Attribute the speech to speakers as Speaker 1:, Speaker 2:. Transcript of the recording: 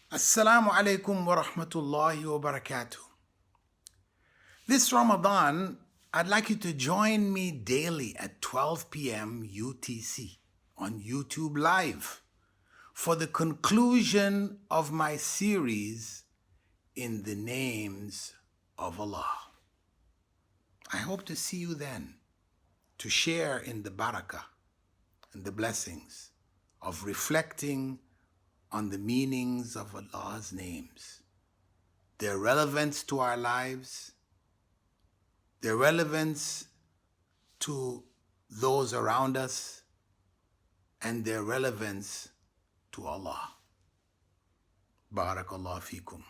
Speaker 1: Assalamu alaikum wa rahmatullahi wa barakatuh. This Ramadan, I'd like you to join me daily at 12 p.m. UTC on YouTube Live for the conclusion of my series in the names of Allah. I hope to see you then to share in the barakah and the blessings of reflecting on the meanings of Allah's names, their relevance to our lives, their relevance to those around us, and their relevance to Allah. Barakallahu feekum.